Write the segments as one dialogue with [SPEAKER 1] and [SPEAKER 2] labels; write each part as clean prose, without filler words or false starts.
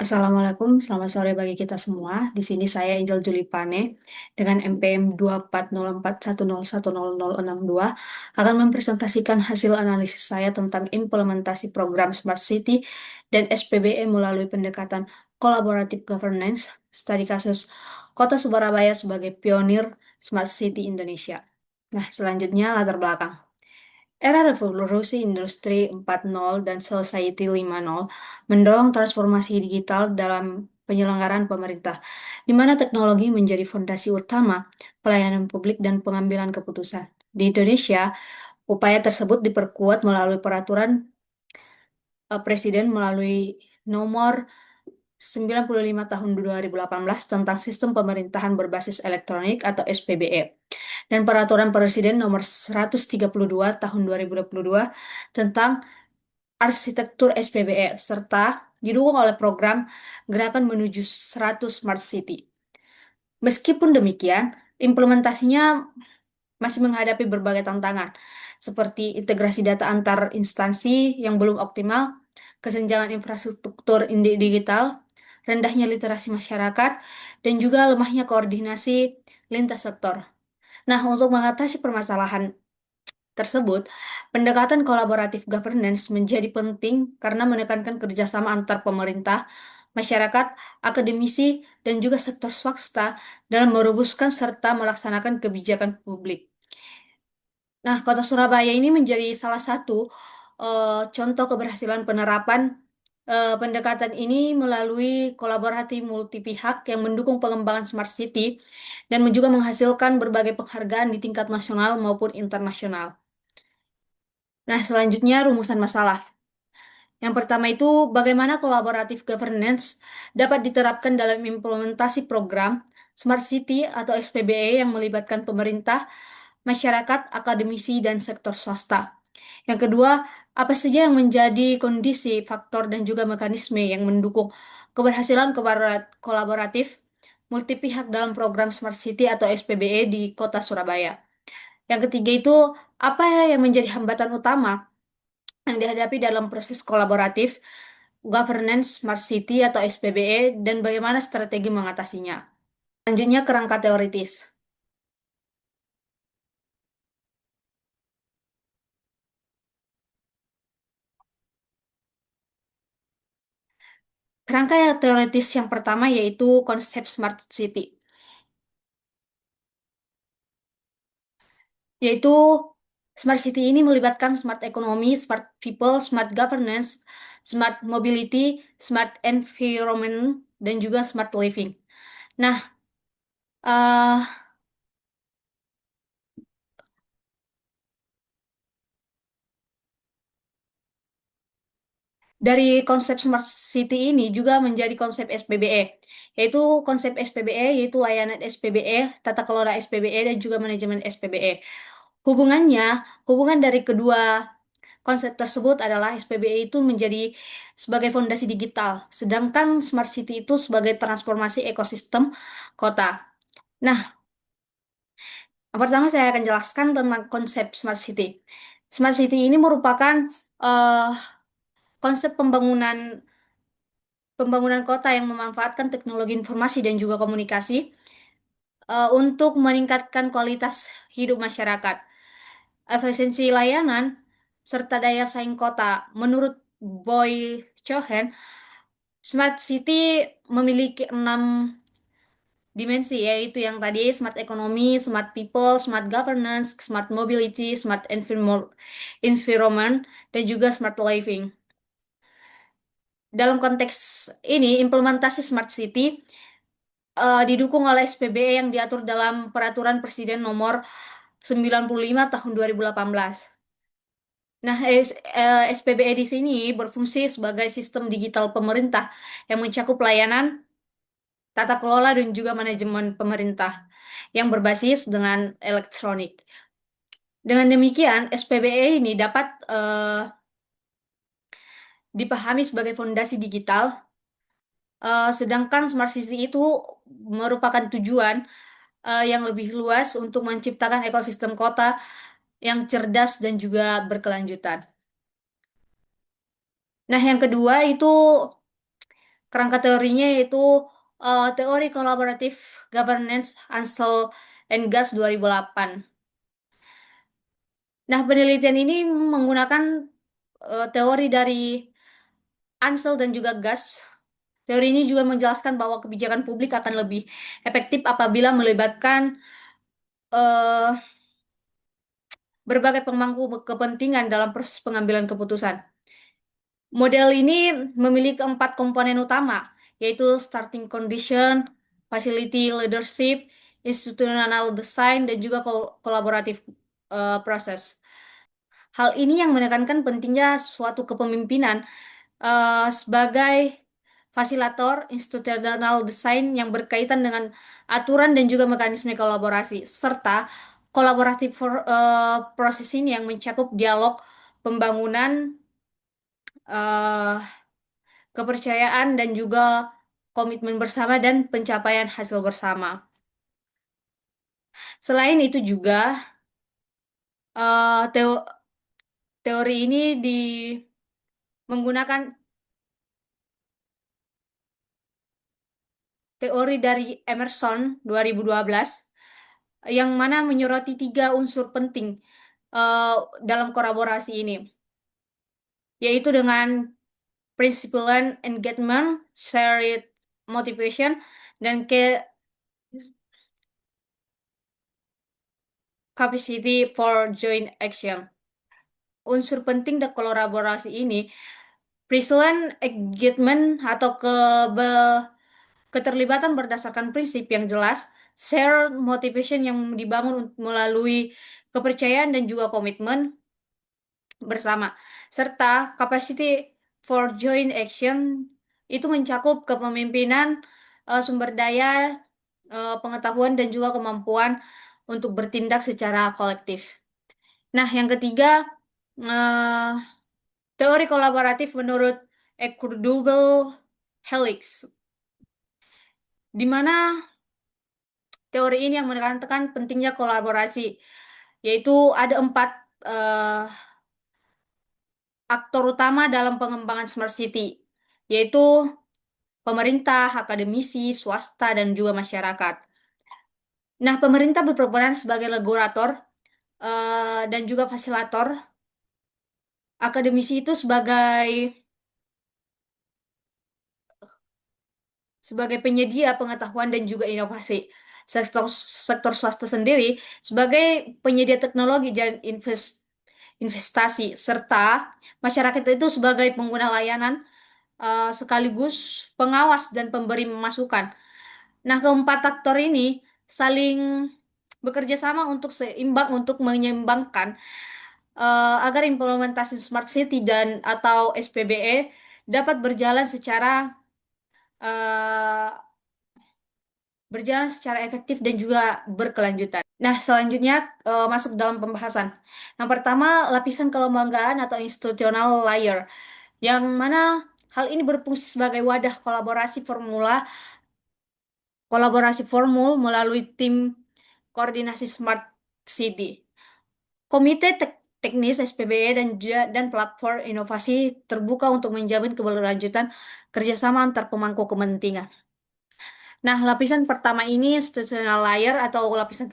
[SPEAKER 1] Assalamualaikum, selamat sore bagi kita semua. Di sini saya Angel Julipane dengan NPM 24041010062 akan mempresentasikan hasil analisis saya tentang implementasi program Smart City dan SPBE melalui pendekatan Collaborative Governance, studi kasus Kota Surabaya sebagai pionir Smart City Indonesia. Nah, selanjutnya latar belakang. Era revolusi industri 4.0 dan society 5.0 mendorong transformasi digital dalam penyelenggaraan pemerintah, di mana teknologi menjadi fondasi utama pelayanan publik dan pengambilan keputusan. Di Indonesia, upaya tersebut diperkuat melalui peraturan Presiden melalui nomor 95 tahun 2018 tentang Sistem Pemerintahan Berbasis Elektronik atau SPBE dan Peraturan Presiden nomor 132 tahun 2022 tentang arsitektur SPBE, serta didukung oleh program Gerakan Menuju 100 Smart City. Meskipun demikian, implementasinya masih menghadapi berbagai tantangan, seperti integrasi data antar instansi yang belum optimal, kesenjangan infrastruktur digital, rendahnya literasi masyarakat, dan juga lemahnya koordinasi lintas sektor. Nah, untuk mengatasi permasalahan tersebut, pendekatan kolaboratif governance menjadi penting karena menekankan kerjasama antar pemerintah, masyarakat, akademisi, dan juga sektor swasta dalam merumuskan serta melaksanakan kebijakan publik. Nah, Kota Surabaya ini menjadi salah satu contoh keberhasilan penerapan pendekatan ini melalui kolaborasi multi pihak yang mendukung pengembangan Smart City dan juga menghasilkan berbagai penghargaan di tingkat nasional maupun internasional. Nah, selanjutnya rumusan masalah. Yang pertama itu bagaimana kolaboratif governance dapat diterapkan dalam implementasi program Smart City atau SPBE yang melibatkan pemerintah, masyarakat, akademisi, dan sektor swasta. Yang kedua, apa saja yang menjadi kondisi, faktor, dan juga mekanisme yang mendukung keberhasilan kolaboratif multi pihak dalam program Smart City atau SPBE di Kota Surabaya. Yang ketiga itu, apa yang menjadi hambatan utama yang dihadapi dalam proses kolaboratif governance Smart City atau SPBE dan bagaimana strategi mengatasinya. Selanjutnya kerangka teoritis. Kerangka teoritis yang pertama yaitu konsep Smart City, yaitu Smart City ini melibatkan smart economy, smart people, smart governance, smart mobility, smart environment, dan juga smart living. Nah, eh dari konsep Smart City ini juga menjadi konsep SPBE, yaitu konsep SPBE yaitu layanan SPBE, tata kelola SPBE, dan juga manajemen SPBE. Hubungannya, hubungan dari kedua konsep tersebut adalah SPBE itu menjadi sebagai fondasi digital, sedangkan Smart City itu sebagai transformasi ekosistem kota. Nah, yang pertama saya akan jelaskan tentang konsep Smart City. Smart City ini merupakan eh, konsep pembangunan kota yang memanfaatkan teknologi informasi dan juga komunikasi untuk meningkatkan kualitas hidup masyarakat, efisiensi layanan, serta daya saing kota. Menurut Boy Cohen, Smart City memiliki 6 dimensi, yaitu yang tadi smart economy, smart people, smart governance, smart mobility, smart environment, dan juga smart living. Dalam konteks ini, implementasi Smart City didukung oleh SPBE yang diatur dalam Peraturan Presiden Nomor 95 Tahun 2018. Nah, SPBE di sini berfungsi sebagai sistem digital pemerintah yang mencakup layanan, tata kelola, dan juga manajemen pemerintah yang berbasis dengan elektronik. Dengan demikian, SPBE ini dapat dipahami sebagai fondasi digital, sedangkan Smart City itu merupakan tujuan yang lebih luas untuk menciptakan ekosistem kota yang cerdas dan juga berkelanjutan. Nah, yang kedua itu Kerangka teorinya yaitu teori kolaboratif governance Ansel and Gas 2008. Nah, penelitian ini menggunakan teori dari Ansel dan juga Gas. Teori ini juga menjelaskan bahwa kebijakan publik akan lebih efektif apabila melibatkan eh, berbagai pemangku kepentingan dalam proses pengambilan keputusan. Model ini memiliki empat komponen utama, yaitu starting condition, facility leadership, institutional design, dan juga kolaboratif proses. Hal ini yang menekankan pentingnya suatu kepemimpinan sebagai fasilitor institutional design yang berkaitan dengan aturan dan juga mekanisme kolaborasi, serta kolaboratif proses ini yang mencakup dialog, pembangunan, eh, kepercayaan, dan juga komitmen bersama dan pencapaian hasil bersama. Selain itu juga teori ini menggunakan teori dari Emerson 2012 yang mana menyoroti tiga unsur penting eh, dalam kolaborasi ini, yaitu dengan principle engagement, shared motivation, dan capacity for joint action. Unsur penting dari kolaborasi ini, principle engagement atau keterlibatan berdasarkan prinsip yang jelas, shared motivation yang dibangun melalui kepercayaan dan juga komitmen bersama, serta capacity for joint action itu mencakup kepemimpinan, sumber daya, pengetahuan, dan juga kemampuan untuk bertindak secara kolektif. Nah, yang ketiga, eh, teori kolaboratif menurut Ecudable Helix, di mana teori ini yang menekankan pentingnya kolaborasi, yaitu ada empat eh, aktor utama dalam pengembangan Smart City, yaitu pemerintah, akademisi, swasta, dan juga masyarakat. Nah, pemerintah berperan sebagai regulator dan juga fasilitator. Akademisi itu sebagai penyedia pengetahuan dan juga inovasi. Sektor sektor swasta sendiri sebagai penyedia teknologi dan investasi, serta masyarakat itu sebagai pengguna layanan sekaligus pengawas dan pemberi masukan. Nah, keempat aktor ini saling bekerja sama untuk seimbang untuk menyeimbangkan agar implementasi Smart City dan atau SPBE dapat eh, berjalan secara efektif dan juga berkelanjutan. Nah, selanjutnya masuk dalam pembahasan. Yang pertama, lapisan kelembagaan atau institutional layer, yang mana hal ini berfungsi sebagai wadah kolaborasi formul melalui tim koordinasi Smart City. Komite Teknis SPBE dan platform inovasi terbuka untuk menjamin keberlanjutan kerjasama antar pemangku kepentingan. Nah, lapisan pertama ini institutional layer atau lapisan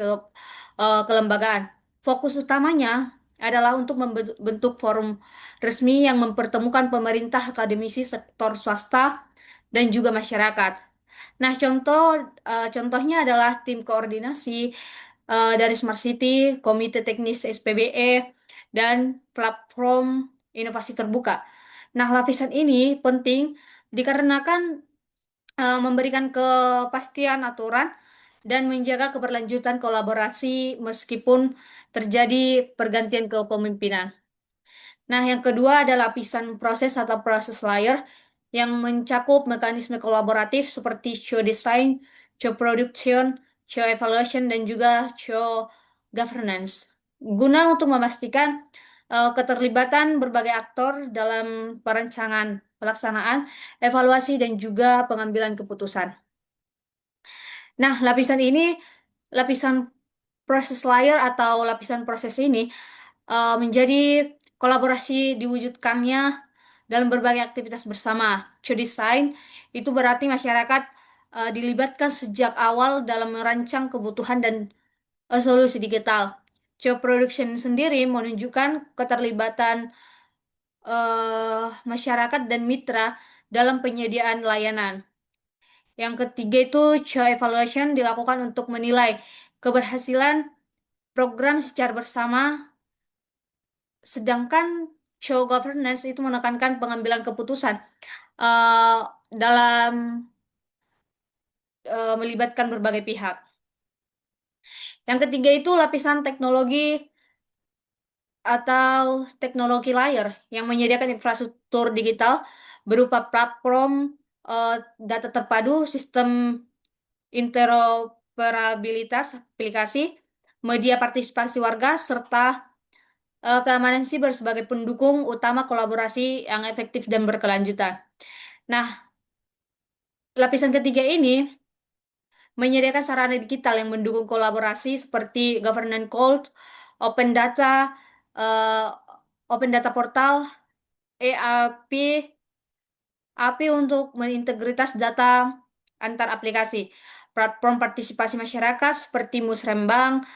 [SPEAKER 1] kelembagaan. Fokus utamanya adalah untuk membentuk forum resmi yang mempertemukan pemerintah, akademisi, sektor swasta, dan juga masyarakat. Nah, contohnya adalah tim koordinasi dari Smart City, Komite Teknis SPBE, dan platform inovasi terbuka. Nah, lapisan ini penting dikarenakan memberikan kepastian aturan dan menjaga keberlanjutan kolaborasi meskipun terjadi pergantian kepemimpinan. Nah, yang kedua adalah lapisan proses atau process layer yang mencakup mekanisme kolaboratif seperti show design, show production, show evaluation, dan juga show governance. Guna untuk memastikan keterlibatan berbagai aktor dalam perencanaan, pelaksanaan, evaluasi, dan juga pengambilan keputusan. Nah, lapisan proses layer atau lapisan proses ini menjadi kolaborasi diwujudkannya dalam berbagai aktivitas bersama. Co-design itu berarti masyarakat dilibatkan sejak awal dalam merancang kebutuhan dan solusi digital. Co-production sendiri menunjukkan keterlibatan masyarakat dan mitra dalam penyediaan layanan. Yang ketiga itu co-evaluation dilakukan untuk menilai keberhasilan program secara bersama, sedangkan co-governance itu menekankan pengambilan keputusan eh, dalam melibatkan berbagai pihak. Yang ketiga itu lapisan teknologi atau teknologi layer yang menyediakan infrastruktur digital berupa platform eh, data terpadu, sistem interoperabilitas aplikasi, media partisipasi warga, serta keamanan siber sebagai pendukung utama kolaborasi yang efektif dan berkelanjutan. Nah, lapisan ketiga ini menyediakan sarana digital yang mendukung kolaborasi seperti governance cloud, open data, eh, open data portal, ERP, API untuk mengintegritas data antar aplikasi, platform partisipasi masyarakat seperti Musrembang,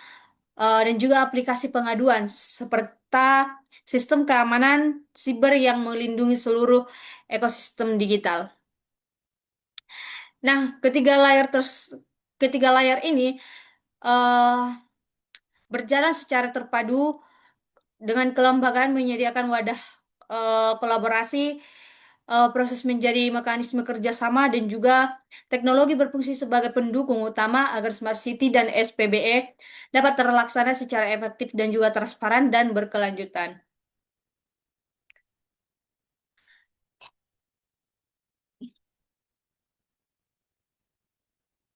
[SPEAKER 1] dan juga aplikasi pengaduan serta sistem keamanan siber yang melindungi seluruh ekosistem digital. Nah, ketiga layar ini eh, berjalan secara terpadu dengan kelembagaan menyediakan wadah kolaborasi, proses menjadi mekanisme kerjasama, dan juga teknologi berfungsi sebagai pendukung utama agar Smart City dan SPBE dapat terlaksana secara efektif dan juga transparan dan berkelanjutan.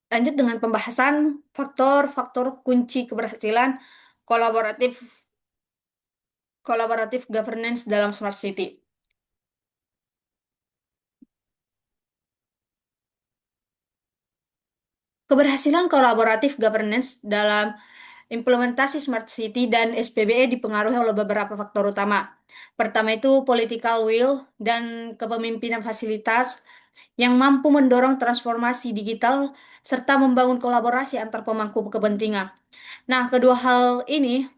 [SPEAKER 1] Lanjut dengan pembahasan faktor-faktor kunci keberhasilan kolaboratif kolaboratif governance dalam Smart City. Keberhasilan kolaboratif governance dalam implementasi Smart City dan SPBE dipengaruhi oleh beberapa faktor utama. Pertama itu political will dan kepemimpinan fasilitas yang mampu mendorong transformasi digital serta membangun kolaborasi antar pemangku kepentingan. Nah, kedua hal ini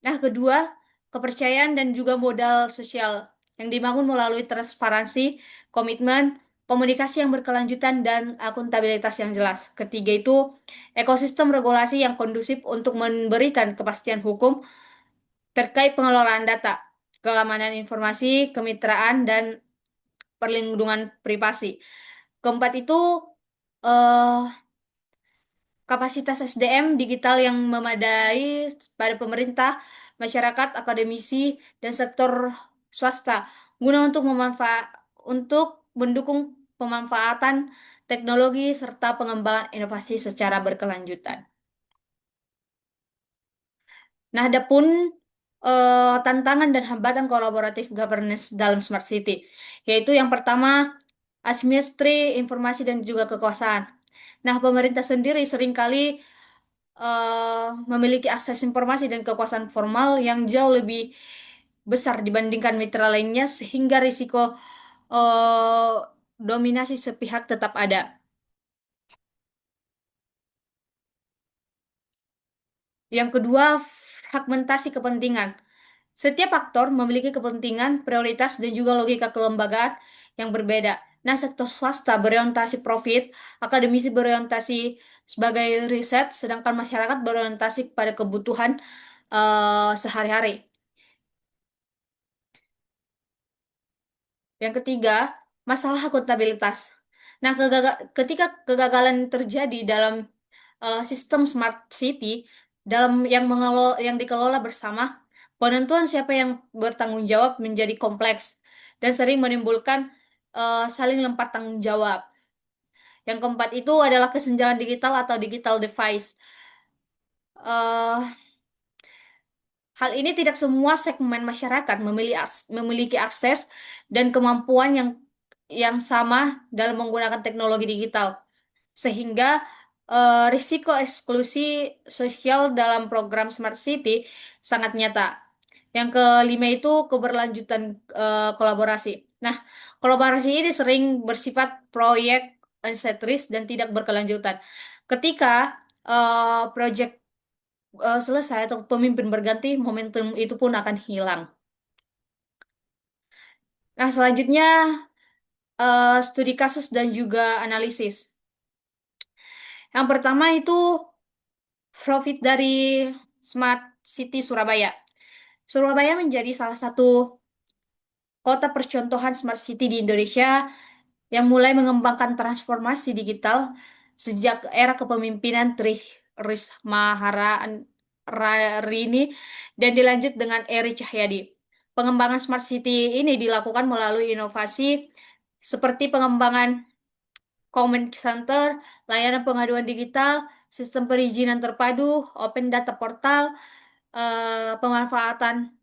[SPEAKER 1] Nah, kedua, kepercayaan dan juga modal sosial yang dibangun melalui transparansi, komitmen, komunikasi yang berkelanjutan, dan akuntabilitas yang jelas. Ketiga itu, ekosistem regulasi yang kondusif untuk memberikan kepastian hukum terkait pengelolaan data, keamanan informasi, kemitraan, dan perlindungan privasi. Keempat itu, eh, kapasitas SDM digital yang memadai pada pemerintah, masyarakat, akademisi, dan sektor swasta guna untuk mendukung pemanfaatan teknologi serta pengembangan inovasi secara berkelanjutan. Nah, adapun tantangan dan hambatan kolaboratif governance dalam Smart City, yaitu yang pertama, asimetri informasi dan juga kekuasaan. Nah, pemerintah sendiri seringkali memiliki akses informasi dan kekuasaan formal yang jauh lebih besar dibandingkan mitra lainnya, sehingga risiko eh, dominasi sepihak tetap ada. Yang kedua, fragmentasi kepentingan. Setiap aktor memiliki kepentingan, prioritas, dan juga logika kelembagaan yang berbeda. Nah, sektor swasta berorientasi profit, akademisi berorientasi sebagai riset, sedangkan masyarakat berorientasi pada kebutuhan sehari-hari. Yang ketiga, masalah akuntabilitas. Nah, ketika kegagalan terjadi dalam sistem smart city yang dikelola bersama, penentuan siapa yang bertanggung jawab menjadi kompleks dan sering menimbulkan saling lempar tanggung jawab. Yang keempat itu adalah kesenjangan digital atau digital device. Eh, Hal ini tidak semua segmen masyarakat memiliki akses dan kemampuan yang sama dalam menggunakan teknologi digital, sehingga risiko eksklusi sosial dalam program Smart City sangat nyata. Yang kelima itu keberlanjutan kolaborasi. Nah, kolaborasi ini sering bersifat proyek sentris dan tidak berkelanjutan. Ketika proyek selesai atau pemimpin berganti, momentum itu pun akan hilang. Nah, selanjutnya studi kasus dan juga analisis. Yang pertama itu profit dari Smart City Surabaya. Surabaya menjadi salah satu kota percontohan Smart City di Indonesia yang mulai mengembangkan transformasi digital sejak era kepemimpinan Tri Risma Harini dan dilanjut dengan Eri Cahyadi. Pengembangan Smart City ini dilakukan melalui inovasi seperti pengembangan Comment Center, layanan pengaduan digital, sistem perizinan terpadu, open data portal, pemanfaatan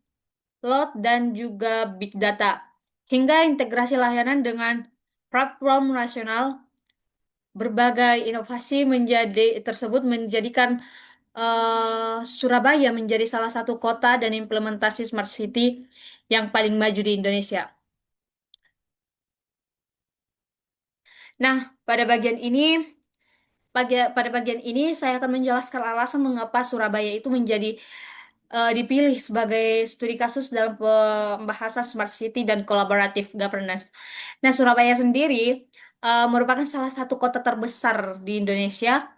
[SPEAKER 1] cloud, dan juga big data, hingga integrasi layanan dengan platform nasional. Berbagai inovasi tersebut menjadikan Surabaya menjadi salah satu kota dan implementasi Smart City yang paling maju di Indonesia. Nah, pada bagian ini pada bagian ini saya akan menjelaskan alasan mengapa Surabaya itu menjadi dipilih sebagai studi kasus dalam pembahasan Smart City dan Collaborative Governance. Nah, Surabaya sendiri merupakan salah satu kota terbesar di Indonesia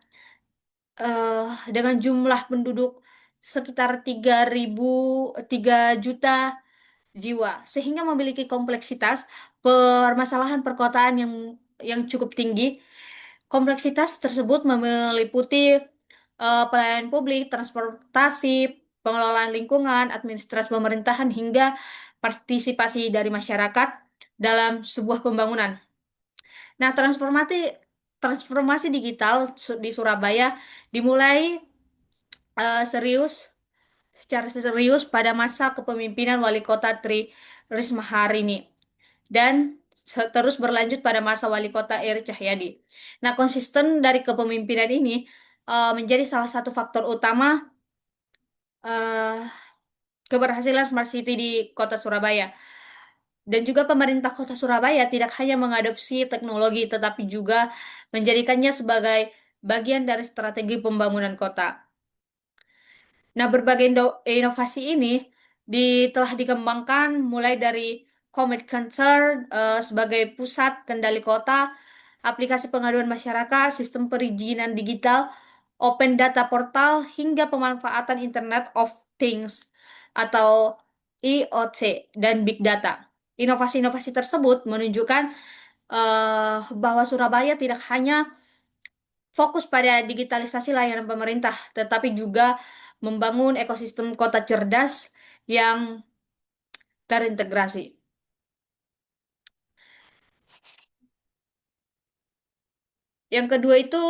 [SPEAKER 1] eh, dengan jumlah penduduk sekitar 3 juta jiwa, sehingga memiliki kompleksitas permasalahan perkotaan yang cukup tinggi. Kompleksitas tersebut meliputi pelayanan publik, transportasi, pengelolaan lingkungan, administrasi pemerintahan, hingga partisipasi dari masyarakat dalam sebuah pembangunan. Nah, transformasi digital di Surabaya dimulai serius secara serius pada masa kepemimpinan Wali Kota Tri Risma hari ini dan terus berlanjut pada masa Wali Kota Eri Cahyadi. Nah, konsisten dari kepemimpinan ini menjadi salah satu faktor utama eh, keberhasilan Smart City di Kota Surabaya. Dan juga pemerintah Kota Surabaya tidak hanya mengadopsi teknologi, tetapi juga menjadikannya sebagai bagian dari strategi pembangunan kota. Nah, berbagai inovasi ini telah dikembangkan mulai dari Comet Center sebagai pusat kendali kota, aplikasi pengaduan masyarakat, sistem perizinan digital, open data portal, hingga pemanfaatan Internet of Things atau IoT dan big data. Inovasi-inovasi tersebut menunjukkan bahwa Surabaya tidak hanya fokus pada digitalisasi layanan pemerintah, tetapi juga membangun ekosistem kota cerdas yang terintegrasi. Yang kedua itu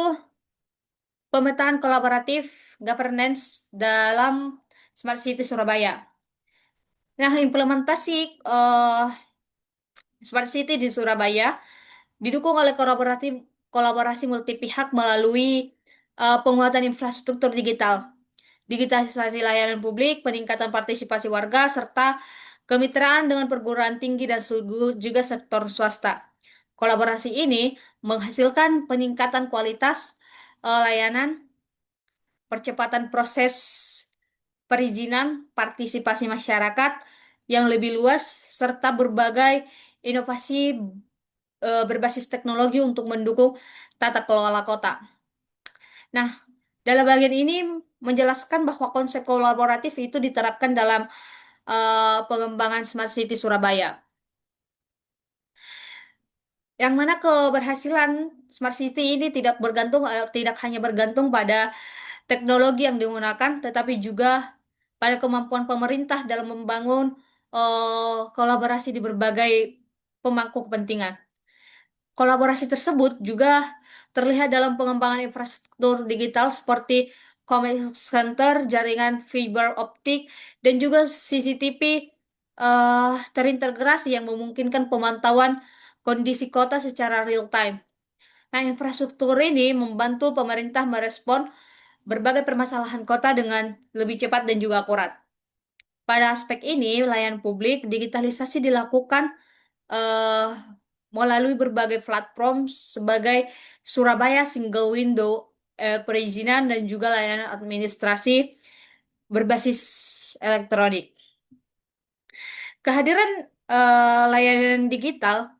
[SPEAKER 1] pemetaan kolaboratif governance dalam Smart City Surabaya. Nah, implementasi Smart City di Surabaya didukung oleh kolaborasi multi pihak melalui penguatan infrastruktur digital, digitalisasi layanan publik, peningkatan partisipasi warga, serta kemitraan dengan perguruan tinggi dan juga sektor swasta. Kolaborasi ini menghasilkan peningkatan kualitas layanan, percepatan proses perizinan, partisipasi masyarakat yang lebih luas, serta berbagai inovasi berbasis teknologi untuk mendukung tata kelola kota. Nah, dalam bagian ini menjelaskan bahwa konsep kolaboratif itu diterapkan dalam pengembangan Smart City Surabaya. Yang mana keberhasilan Smart City ini tidak hanya bergantung pada teknologi yang digunakan, tetapi juga pada kemampuan pemerintah dalam membangun kolaborasi di berbagai pemangku kepentingan. Kolaborasi tersebut juga terlihat dalam pengembangan infrastruktur digital seperti command center, jaringan fiber optik, dan juga CCTV terintegrasi yang memungkinkan pemantauan kondisi kota secara real time. Nah, infrastruktur ini membantu pemerintah merespon berbagai permasalahan kota dengan lebih cepat dan juga akurat. Pada aspek ini, layanan publik digitalisasi dilakukan eh, melalui berbagai platform sebagai Surabaya Single Window, perizinan dan juga layanan administrasi berbasis elektronik. Kehadiran layanan digital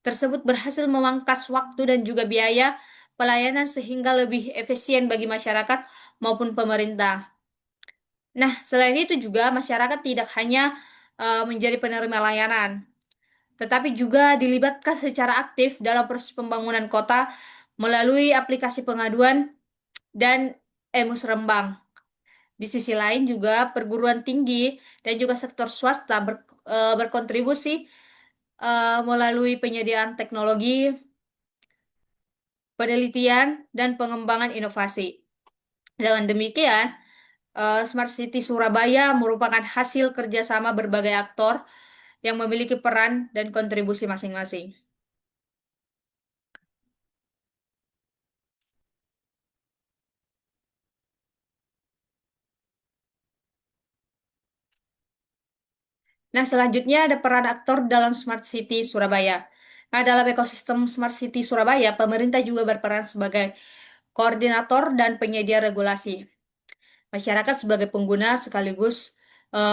[SPEAKER 1] tersebut berhasil memangkas waktu dan juga biaya pelayanan sehingga lebih efisien bagi masyarakat maupun pemerintah. Nah, selain itu juga masyarakat tidak hanya menjadi penerima layanan, tetapi juga dilibatkan secara aktif dalam proses pembangunan kota melalui aplikasi pengaduan dan e-musrembang. Di sisi lain juga perguruan tinggi dan juga sektor swasta berkontribusi melalui penyediaan teknologi, penelitian, dan pengembangan inovasi. Dengan demikian, Smart City Surabaya merupakan hasil kerjasama berbagai aktor yang memiliki peran dan kontribusi masing-masing. Nah, selanjutnya ada peran aktor dalam Smart City Surabaya. Nah, dalam ekosistem Smart City Surabaya, pemerintah juga berperan sebagai koordinator dan penyedia regulasi. Masyarakat sebagai pengguna sekaligus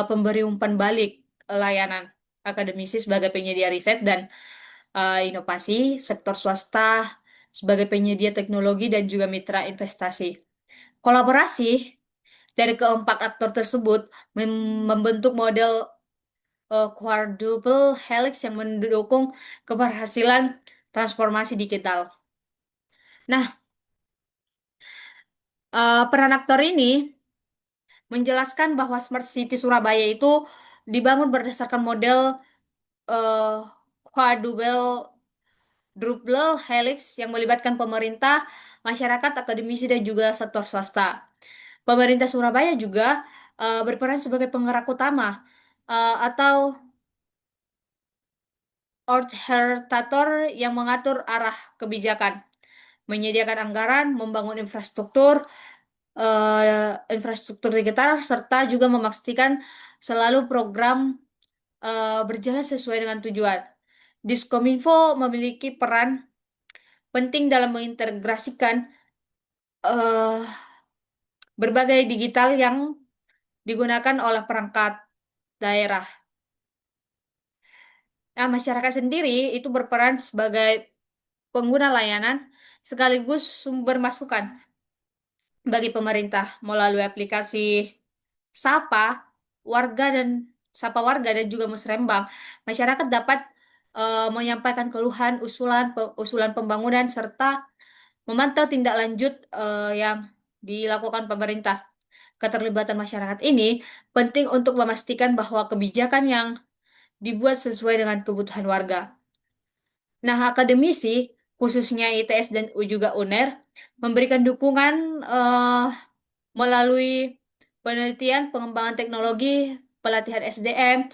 [SPEAKER 1] pemberi umpan balik layanan, akademisi sebagai penyedia riset dan inovasi, sektor swasta sebagai penyedia teknologi dan juga mitra investasi. Kolaborasi dari keempat aktor tersebut membentuk model quadruple helix yang mendukung keberhasilan transformasi digital. Nah, peran aktor ini menjelaskan bahwa Smart City Surabaya itu dibangun berdasarkan model eh, quadruple double helix yang melibatkan pemerintah, masyarakat, akademisi, dan juga sektor swasta. Pemerintah Surabaya juga berperan sebagai penggerak utama atau orchestrator yang mengatur arah kebijakan, menyediakan anggaran, membangun infrastruktur digital, serta juga memastikan selalu program berjalan sesuai dengan tujuan. Diskominfo memiliki peran penting dalam mengintegrasikan eh, berbagai digital yang digunakan oleh perangkat daerah. Nah, masyarakat sendiri itu berperan sebagai pengguna layanan sekaligus sumber masukan bagi pemerintah melalui aplikasi Sapa warga dan Sapa warga dan juga Musrembang. Masyarakat dapat menyampaikan keluhan, usulan pembangunan serta memantau tindak lanjut yang dilakukan pemerintah. Keterlibatan masyarakat ini penting untuk memastikan bahwa kebijakan yang dibuat sesuai dengan kebutuhan warga. Nah, akademisi, khususnya ITS dan juga UNER, memberikan dukungan melalui penelitian, pengembangan teknologi, pelatihan SDM,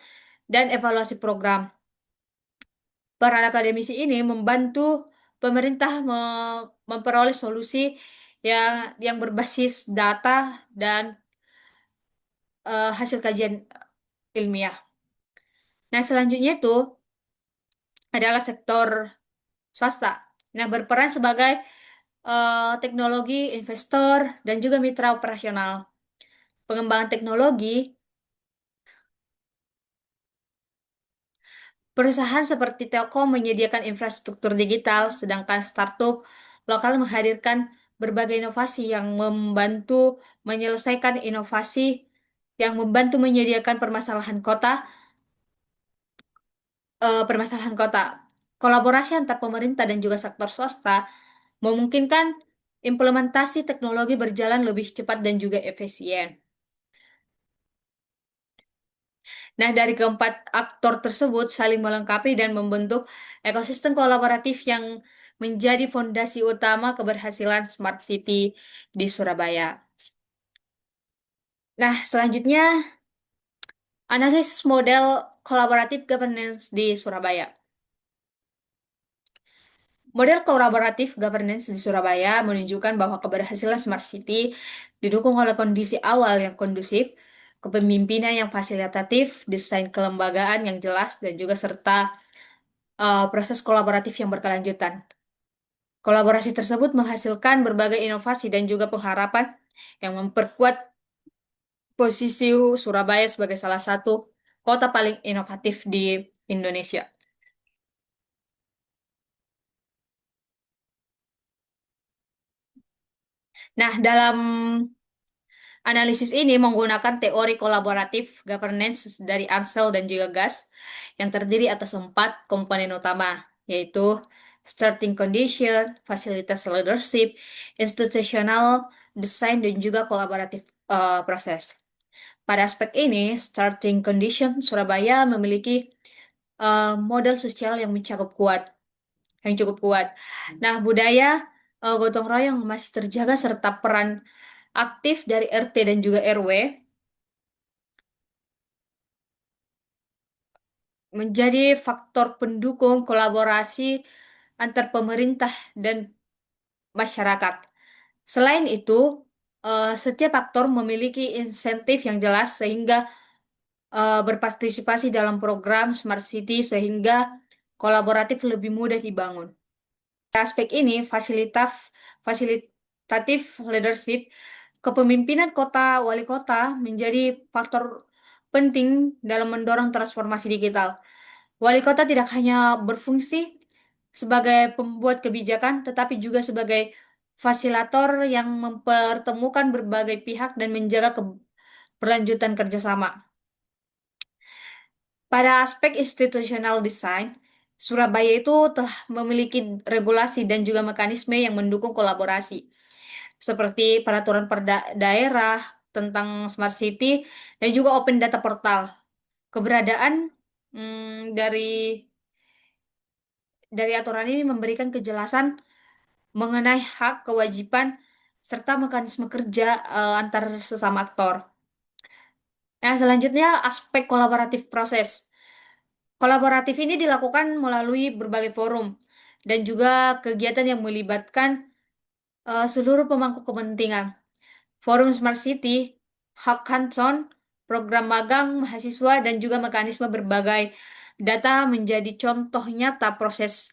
[SPEAKER 1] dan evaluasi program. Peran akademisi ini membantu pemerintah memperoleh solusi yang berbasis data dan hasil kajian ilmiah. Nah, selanjutnya itu adalah sektor swasta. Nah, berperan sebagai teknologi, investor, dan juga mitra operasional. Pengembangan teknologi, perusahaan seperti Telkom menyediakan infrastruktur digital, sedangkan startup lokal menghadirkan berbagai inovasi yang membantu menyelesaikan inovasi yang membantu menyediakan permasalahan kota. Kolaborasi antar pemerintah dan juga sektor swasta memungkinkan implementasi teknologi berjalan lebih cepat dan juga efisien. Nah, dari keempat aktor tersebut saling melengkapi dan membentuk ekosistem kolaboratif yang menjadi fondasi utama keberhasilan Smart City di Surabaya. Nah, selanjutnya analisis model kolaboratif governance di Surabaya. Model kolaboratif governance di Surabaya menunjukkan bahwa keberhasilan Smart City didukung oleh kondisi awal yang kondusif, kepemimpinan yang fasilitatif, desain kelembagaan yang jelas, dan juga serta proses kolaboratif yang berkelanjutan. Kolaborasi tersebut menghasilkan berbagai inovasi dan juga pengharapan yang memperkuat posisi Surabaya sebagai salah satu kota paling inovatif di Indonesia. Nah, dalam analisis ini menggunakan teori kolaboratif governance dari Ansel dan juga Gas yang terdiri atas 4 komponen utama, yaitu starting condition, fasilitas leadership, institutional design, dan juga kolaboratif proses. Pada aspek ini, starting condition Surabaya memiliki model sosial yang cukup kuat. Nah, budaya gotong royong masih terjaga serta peran aktif dari RT dan juga RW menjadi faktor pendukung kolaborasi antar pemerintah dan masyarakat. Selain itu, setiap aktor memiliki insentif yang jelas sehingga berpartisipasi dalam program Smart City sehingga kolaboratif lebih mudah dibangun. Aspek ini fasilitatif leadership, kepemimpinan kota wali kota menjadi faktor penting dalam mendorong transformasi digital. Wali kota tidak hanya berfungsi sebagai pembuat kebijakan, tetapi juga sebagai fasilitator yang mempertemukan berbagai pihak dan menjaga keberlanjutan kerjasama. Pada aspek institutional design, Surabaya itu telah memiliki regulasi dan juga mekanisme yang mendukung kolaborasi, seperti peraturan perda daerah tentang Smart City dan juga Open Data Portal. Keberadaan dari aturan ini memberikan kejelasan mengenai hak, kewajiban, serta mekanisme kerja antar sesama aktor. Nah, selanjutnya aspek kolaboratif proses. Kolaboratif ini dilakukan melalui berbagai forum dan juga kegiatan yang melibatkan seluruh pemangku kepentingan. Forum Smart City, Hackathon, program magang mahasiswa, dan juga mekanisme berbagai data menjadi contoh nyata proses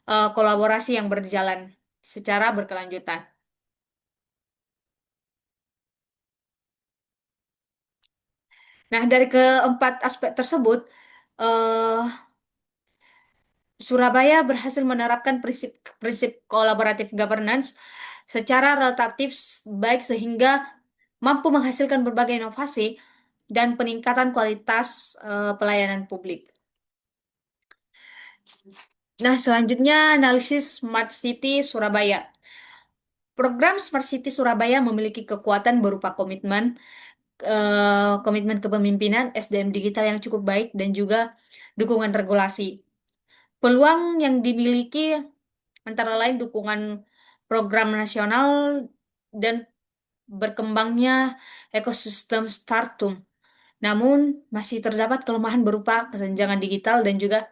[SPEAKER 1] kolaborasi yang berjalan secara berkelanjutan. Nah, dari keempat aspek tersebut, eh, Surabaya berhasil menerapkan prinsip kolaboratif governance secara relatif baik sehingga mampu menghasilkan berbagai inovasi dan peningkatan kualitas pelayanan publik. Nah, selanjutnya analisis Smart City Surabaya. Program Smart City Surabaya memiliki kekuatan berupa komitmen kepemimpinan, SDM digital yang cukup baik, dan juga dukungan regulasi. Peluang yang dimiliki antara lain dukungan program nasional dan berkembangnya ekosistem startup. Namun, masih terdapat kelemahan berupa kesenjangan digital dan juga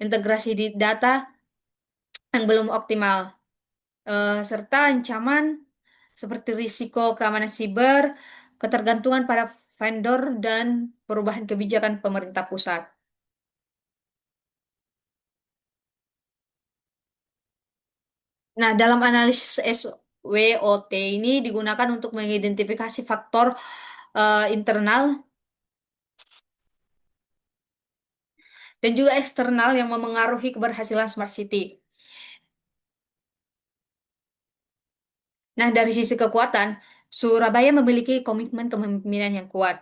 [SPEAKER 1] integrasi di data yang belum optimal, serta ancaman seperti risiko keamanan siber, ketergantungan pada vendor, dan perubahan kebijakan pemerintah pusat. Nah, dalam analisis SWOT ini digunakan untuk mengidentifikasi faktor internal dan juga eksternal yang memengaruhi keberhasilan Smart City. Nah, dari sisi kekuatan, Surabaya memiliki komitmen kepemimpinan yang kuat,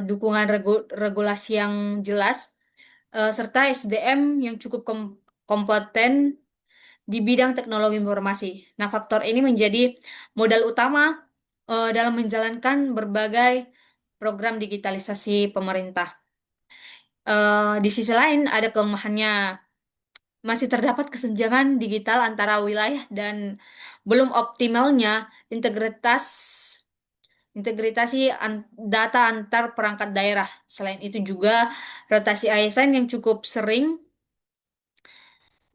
[SPEAKER 1] dukungan regulasi yang jelas, serta SDM yang cukup kompeten di bidang teknologi informasi. Nah, faktor ini menjadi modal utama dalam menjalankan berbagai program digitalisasi pemerintah. Di sisi lain, ada kelemahannya. Masih terdapat kesenjangan digital antara wilayah dan belum optimalnya integritas integrasi data antar perangkat daerah. Selain itu juga rotasi ASN yang cukup sering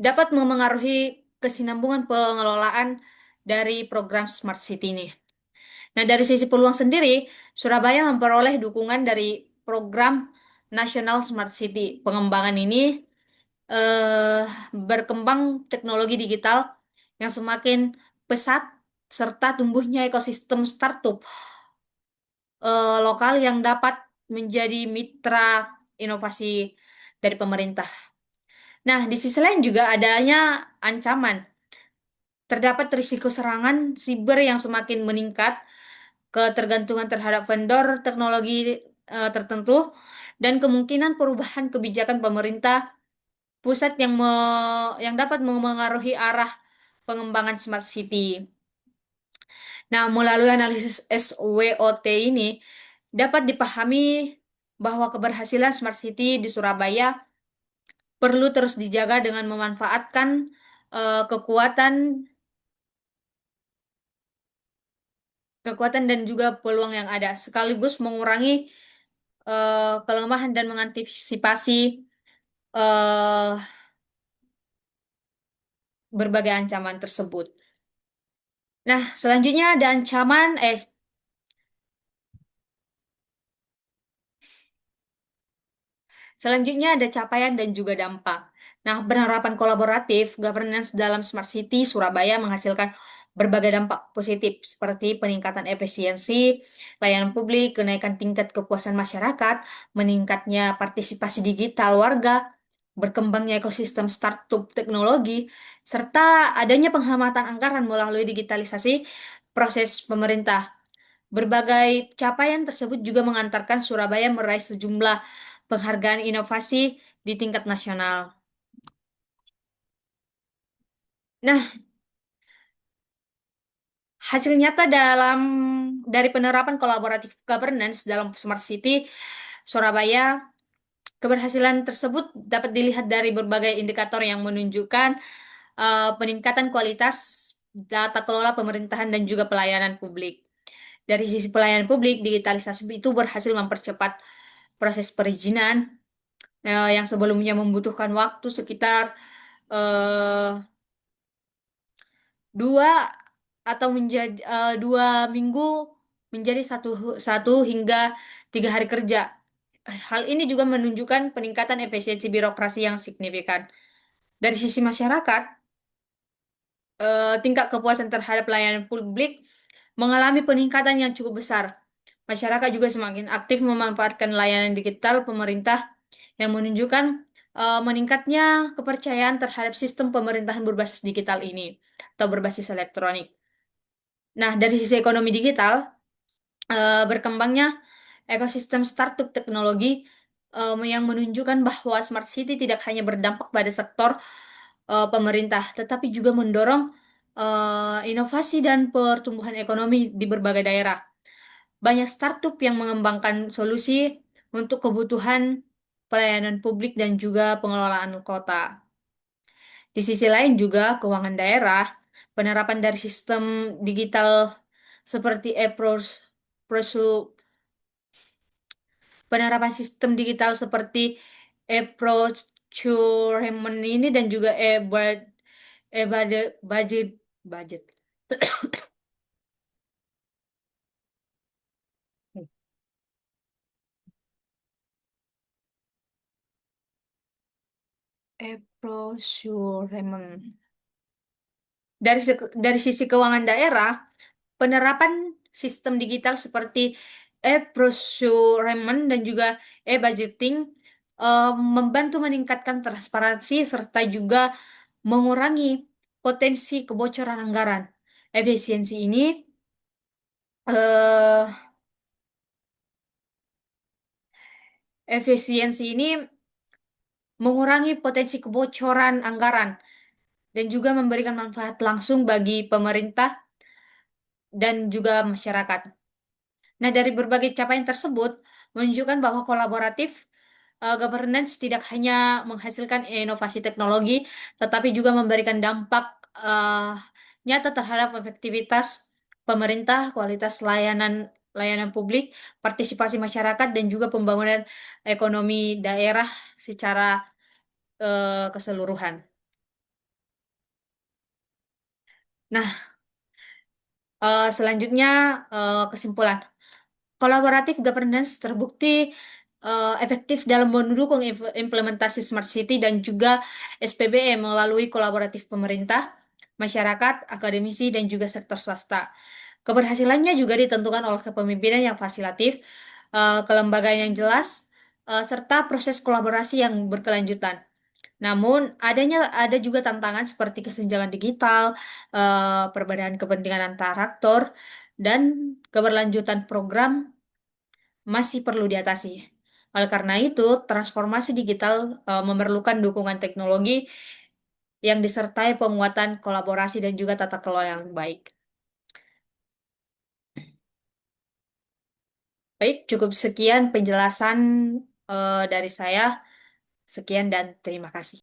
[SPEAKER 1] dapat memengaruhi kesinambungan pengelolaan dari program Smart City ini. Nah, dari sisi peluang sendiri, Surabaya memperoleh dukungan dari program National Smart City. Pengembangan ini eh, berkembang teknologi digital yang semakin pesat serta tumbuhnya ekosistem startup lokal yang dapat menjadi mitra inovasi dari pemerintah. Nah, di sisi lain juga adanya ancaman. Terdapat risiko serangan siber yang semakin meningkat, ketergantungan terhadap vendor teknologi tertentu, dan kemungkinan perubahan kebijakan pemerintah pusat yang dapat memengaruhi arah pengembangan smart city. Nah, melalui analisis SWOT ini dapat dipahami bahwa keberhasilan smart city di Surabaya perlu terus dijaga dengan memanfaatkan kekuatan kekuatan dan juga peluang yang ada, sekaligus mengurangi kelemahan dan mengantisipasi eh, berbagai ancaman tersebut. Nah, selanjutnya ada selanjutnya ada capaian dan juga dampak. Nah, penerapan kolaboratif governance dalam Smart City Surabaya menghasilkan berbagai dampak positif seperti peningkatan efisiensi, layanan publik, kenaikan tingkat kepuasan masyarakat, meningkatnya partisipasi digital warga, berkembangnya ekosistem startup teknologi, serta adanya penghematan anggaran melalui digitalisasi proses pemerintah. Berbagai capaian tersebut juga mengantarkan Surabaya meraih sejumlah penghargaan inovasi di tingkat nasional. Nah, hasil nyata dari penerapan kolaboratif governance dalam Smart City Surabaya, keberhasilan tersebut dapat dilihat dari berbagai indikator yang menunjukkan peningkatan kualitas data kelola pemerintahan dan juga pelayanan publik. Dari sisi pelayanan publik, digitalisasi itu berhasil mempercepat proses perizinan yang sebelumnya membutuhkan waktu sekitar eh, 2 minggu menjadi satu hingga 3 hari kerja. Hal ini juga menunjukkan peningkatan efisiensi birokrasi yang signifikan. Dari sisi masyarakat, tingkat kepuasan terhadap pelayanan publik mengalami peningkatan yang cukup besar. Masyarakat juga semakin aktif memanfaatkan layanan digital pemerintah yang menunjukkan meningkatnya kepercayaan terhadap sistem pemerintahan berbasis digital ini atau berbasis elektronik. Nah, dari sisi ekonomi digital, berkembangnya ekosistem startup teknologi yang menunjukkan bahwa smart city tidak hanya berdampak pada sektor pemerintah, tetapi juga mendorong inovasi dan pertumbuhan ekonomi di berbagai daerah. Banyak startup yang mengembangkan solusi untuk kebutuhan pelayanan publik dan juga pengelolaan kota. Di sisi lain juga keuangan daerah, penerapan dari sistem digital seperti penerapan sistem digital seperti e-procurement ini dan juga budget budget e-procurement. Dari sisi keuangan daerah, penerapan sistem digital seperti e-procurement dan juga e-budgeting membantu meningkatkan transparansi serta juga mengurangi potensi kebocoran anggaran. Efisiensi ini eh, efisiensi ini mengurangi potensi kebocoran anggaran dan juga memberikan manfaat langsung bagi pemerintah dan juga masyarakat. Nah, dari berbagai capaian tersebut menunjukkan bahwa kolaboratif governance tidak hanya menghasilkan inovasi teknologi, tetapi juga memberikan dampak nyata terhadap efektivitas pemerintah, kualitas layanan publik, partisipasi masyarakat, dan juga pembangunan ekonomi daerah secara keseluruhan. Nah, Selanjutnya, kesimpulan. Kolaboratif governance terbukti efektif dalam mendukung implementasi Smart City dan juga SPBE melalui kolaboratif pemerintah, masyarakat, akademisi, dan juga sektor swasta. Keberhasilannya juga ditentukan oleh kepemimpinan yang fasilitatif, kelembagaan yang jelas, serta proses kolaborasi yang berkelanjutan. Namun, ada juga tantangan seperti kesenjangan digital, perbedaan kepentingan antar aktor, dan keberlanjutan program masih perlu diatasi. Oleh karena itu, transformasi digital memerlukan dukungan teknologi yang disertai penguatan kolaborasi dan juga tata kelola yang baik. Baik, cukup sekian penjelasan dari saya. Sekian dan terima kasih.